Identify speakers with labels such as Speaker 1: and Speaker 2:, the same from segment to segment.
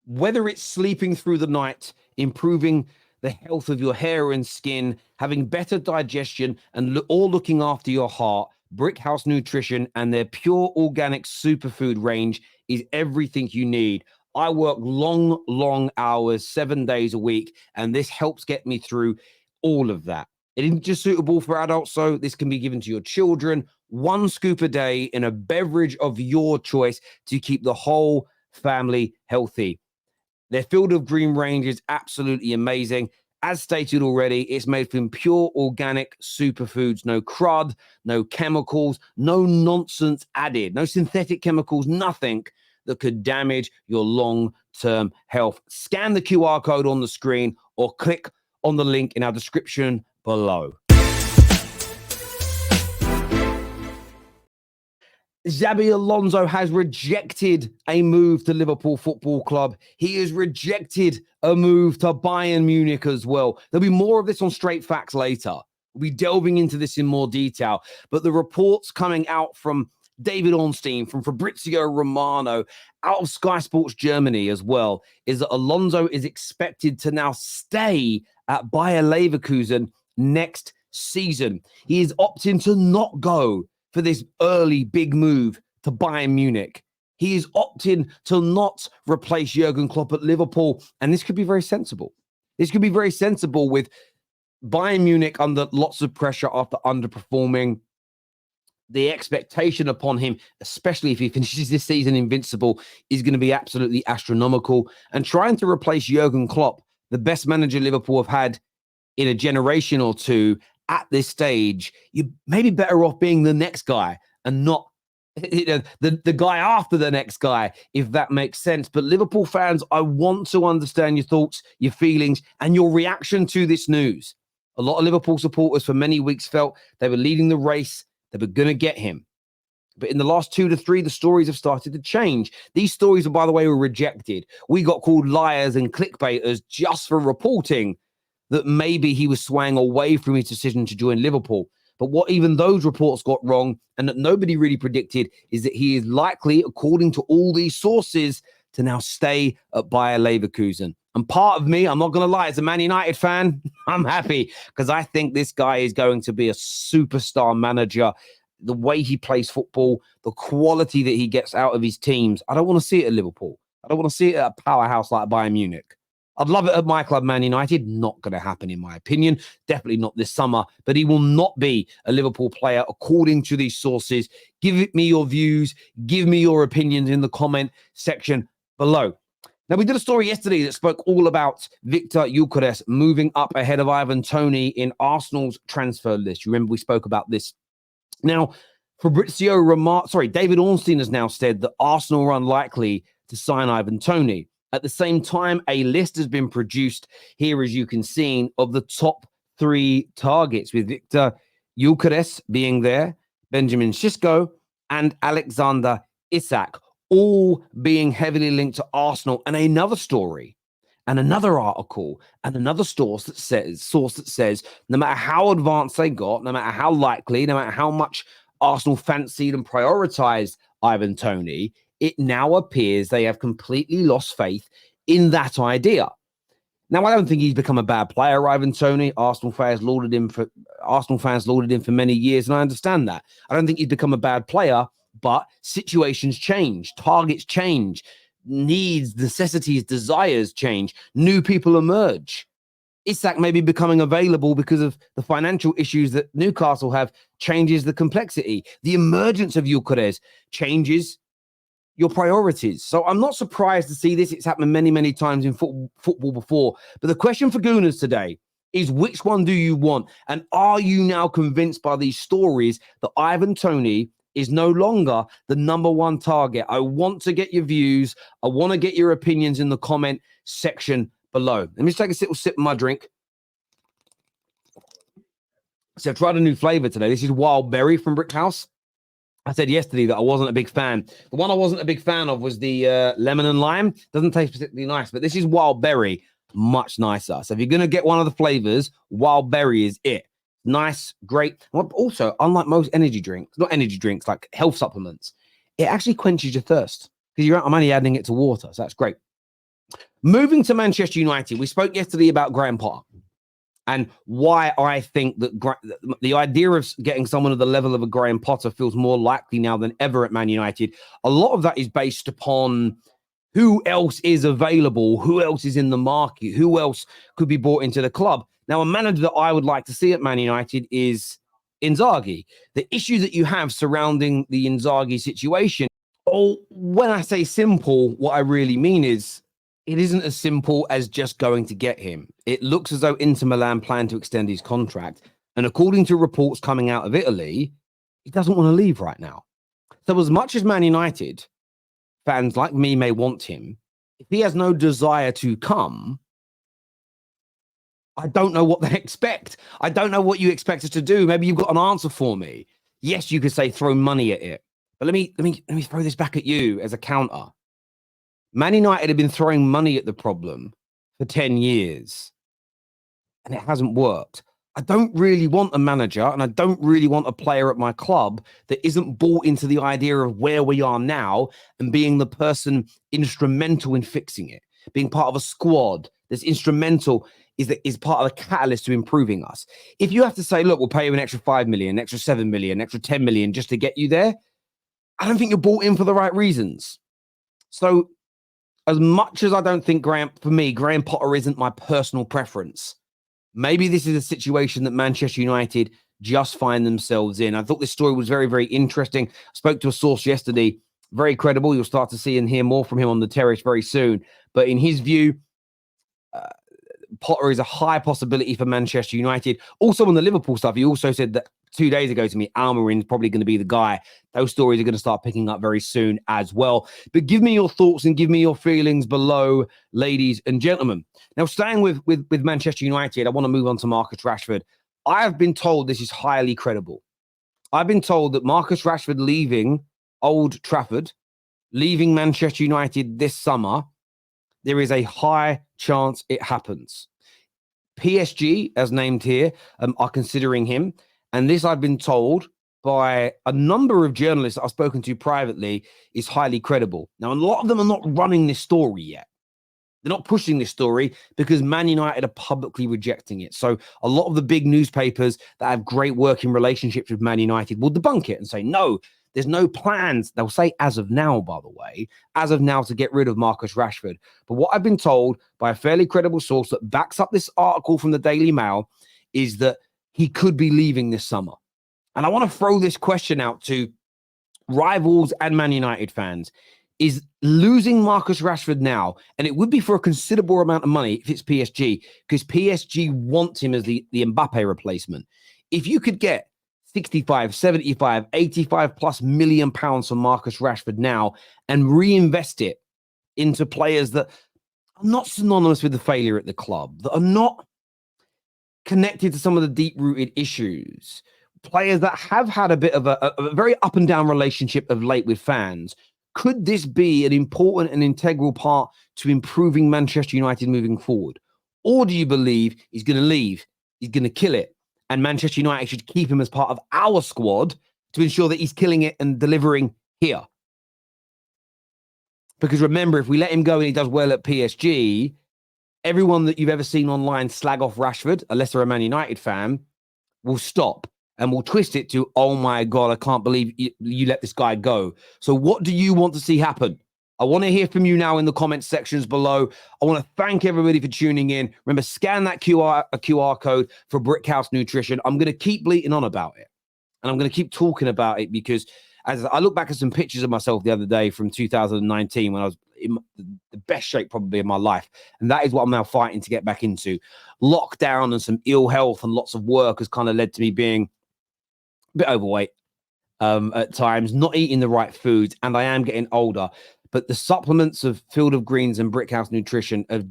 Speaker 1: Whether it's sleeping through the night, improving the health of your hair and skin, having better digestion, and all looking after your heart, Brickhouse Nutrition and their pure organic superfood range is everything you need. I work long hours, 7 days a week, and this helps get me through all of that. It isn't just suitable for adults, so this can be given to your children. 1 scoop a day in a beverage of your choice to keep the whole family healthy. Their Field of Green range is absolutely amazing. As stated already, it's made from pure organic superfoods, no crud, no chemicals, no nonsense added, no synthetic chemicals, nothing that could damage your long-term health. Scan the QR code on the screen or click on the link in our description below. Xabi Alonso has rejected a move to Liverpool Football Club. He has rejected a move to Bayern Munich as well. There'll be more of this on Straight Facts later. We'll be delving into this in more detail. But the reports coming out from David Ornstein, from Fabrizio Romano, out of Sky Sports Germany as well, is that Alonso is expected to now stay at Bayer Leverkusen next season. He is opting to not go for this early big move to Bayern Munich. He is opting to not replace Jurgen Klopp at Liverpool. And this could be very sensible. This could be very sensible with Bayern Munich under lots of pressure after underperforming. The expectation upon him, especially if he finishes this season invincible, is going to be absolutely astronomical. And trying to replace Jurgen Klopp, the best manager Liverpool have had in a generation or two, at this stage, you may be better off being the next guy and not the guy after the next guy, if that makes sense. But Liverpool fans, I want to understand your thoughts, your feelings, and your reaction to this news. A lot of Liverpool supporters for many weeks felt they were leading the race, they were going to get him. But in the last 2 to 3, the stories have started to change. These stories, by the way, were rejected. We got called liars and clickbaiters just for reporting that maybe he was swaying away from his decision to join Liverpool. But what even those reports got wrong and that nobody really predicted is that he is likely, according to all these sources, to now stay at Bayer Leverkusen. And part of me, I'm not going to lie, as a Man United fan, I'm happy because I think this guy is going to be a superstar manager. The way he plays football, the quality that he gets out of his teams. I don't want to see it at Liverpool. I don't want to see it at a powerhouse like Bayern Munich. I'd love it at my club, Man United. Not going to happen, in my opinion. Definitely not this summer. But he will not be a Liverpool player, according to these sources. Give me your views. Give me your opinions in the comment section below. Now, we did a story yesterday that spoke all about Victor Gyökeres moving up ahead of Ivan Toney in Arsenal's transfer list. You remember we spoke about this. Now, David Ornstein has now said that Arsenal are unlikely to sign Ivan Toney. At the same time, a list has been produced here, as you can see, of the top 3 targets, with Victor Gyökeres being there, Benjamin Šeško, and Alexander Isak, all being heavily linked to Arsenal. And another story, and another article, and another source that says no matter how advanced they got, no matter how likely, no matter how much Arsenal fancied and prioritized Ivan Toney, it now appears they have completely lost faith in that idea. Now, I don't think he's become a bad player, Ivan Toney. Arsenal fans lauded him for many years, and I understand that. I don't think he's become a bad player, but situations change, targets change, needs, necessities, desires change, new people emerge. Isak may be becoming available because of the financial issues that Newcastle have, changes the complexity. The emergence of Gyökeres changes your priorities. So I'm not surprised to see this. It's happened many, many times in football before. But the question for Gooners today is, which one do you want? And are you now convinced by these stories that Ivan Toney is no longer the number 1 target? I want to get your views. I want to get your opinions in the comment section below. Let me just take a little sip of my drink. So I've tried a new flavor today. This is wild berry from Brickhouse. I said yesterday that I wasn't a big fan. The one I wasn't a big fan of was the lemon and lime. Doesn't taste particularly nice, but this is wild berry, much nicer. So if you're going to get one of the flavors, wild berry is it. Nice, great. Also, unlike most energy drinks, not energy drinks, like health supplements, it actually quenches your thirst because I'm only adding it to water. So that's great. Moving to Manchester United, we spoke yesterday about Graham Potter and why I think that the idea of getting someone at the level of a Graham Potter feels more likely now than ever at Man United. A lot of that is based upon who else is available, who else is in the market, who else could be brought into the club. Now, a manager that I would like to see at Man United is Inzaghi. The issue that you have surrounding the Inzaghi situation, when I say simple, what I really mean is it isn't as simple as just going to get him. It looks as though Inter Milan plan to extend his contract. And according to reports coming out of Italy, he doesn't want to leave right now. So as much as Man United fans like me may want him, if he has no desire to come, I don't know what they expect. I don't know what you expect us to do. Maybe you've got an answer for me. Yes, you could say throw money at it. But let me throw this back at you as a counter. Man United have been throwing money at the problem for 10 years, and it hasn't worked. I don't really want a manager, and I don't really want a player at my club that isn't bought into the idea of where we are now and being the person instrumental in fixing it, being part of a squad that's instrumental, is part of a catalyst to improving us. If you have to say, look, we'll pay you an extra 5 million, an extra 7 million, an extra 10 million just to get you there, I don't think you're bought in for the right reasons. So as much as I don't think Graham Potter isn't my personal preference, maybe this is a situation that Manchester United just find themselves in. I thought this story was very, very interesting. I spoke to a source yesterday, very credible. You'll start to see and hear more from him on the Terrace very soon. But in his view, Potter is a high possibility for Manchester United. Also on the Liverpool stuff, he also said that 2 days ago to me, Almiron's probably going to be the guy. Those stories are going to start picking up very soon as well. But give me your thoughts and give me your feelings below, ladies and gentlemen. Now, staying with Manchester United, I want to move on to Marcus Rashford. I have been told this is highly credible. I've been told that Marcus Rashford leaving Old Trafford, leaving Manchester United this summer, there is a high chance it happens. PSG, as named here, are considering him. And this, I've been told by a number of journalists that I've spoken to privately, is highly credible. Now, a lot of them are not running this story yet. They're not pushing this story because Man United are publicly rejecting it. So a lot of the big newspapers that have great working relationships with Man United will debunk it and say, no, there's no plans. They'll say as of now, by the way, as of now to get rid of Marcus Rashford. But what I've been told by a fairly credible source that backs up this article from the Daily Mail is that he could be leaving this summer. And I want to throw this question out to rivals and Man United fans. Is losing Marcus Rashford now, and it would be for a considerable amount of money if it's PSG, because PSG wants him as the Mbappe replacement. If you could get 65, 75, 85 plus million pounds from Marcus Rashford now and reinvest it into players that are not synonymous with the failure at the club, that are not connected to some of the deep-rooted issues, players that have had a bit of a very up and down relationship of late with fans, could this be an important and integral part to improving Manchester United moving forward? Or do you believe he's going to leave, he's going to kill it, and Manchester United should keep him as part of our squad to ensure that he's killing it and delivering here? Because remember, if we let him go and he does well at PSG, everyone that you've ever seen online slag off Rashford, unless they're a Man United fan, will stop and will twist it to, oh my God, I can't believe you let this guy go. So what do you want to see happen? I want to hear from you now in the comment sections below. I want to thank everybody for tuning in. Remember, scan that QR code for Brickhouse Nutrition. I'm going to keep bleating on about it. And I'm going to keep talking about it because as I look back at some pictures of myself the other day from 2019 when I was in the best shape probably of my life. And that is what I'm now fighting to get back into. Lockdown and some ill health and lots of work has kind of led to me being a bit overweight at times, not eating the right foods, and I am getting older. But the supplements of Field of Greens and Brickhouse Nutrition have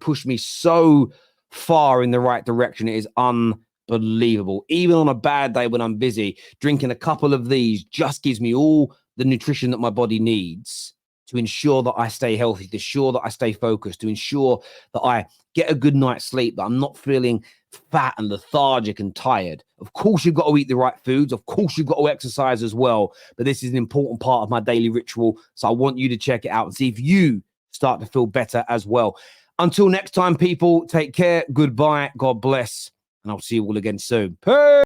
Speaker 1: pushed me so far in the right direction. It is unbelievable. Even on a bad day when I'm busy, drinking a couple of these just gives me all the nutrition that my body needs to ensure that I stay healthy, to ensure that I stay focused, to ensure that I get a good night's sleep, that I'm not feeling fat and lethargic and tired. Of course, you've got to eat the right foods. Of course, you've got to exercise as well. But this is an important part of my daily ritual. So I want you to check it out and see if you start to feel better as well. Until next time, people, take care. Goodbye. God bless. And I'll see you all again soon. Peace.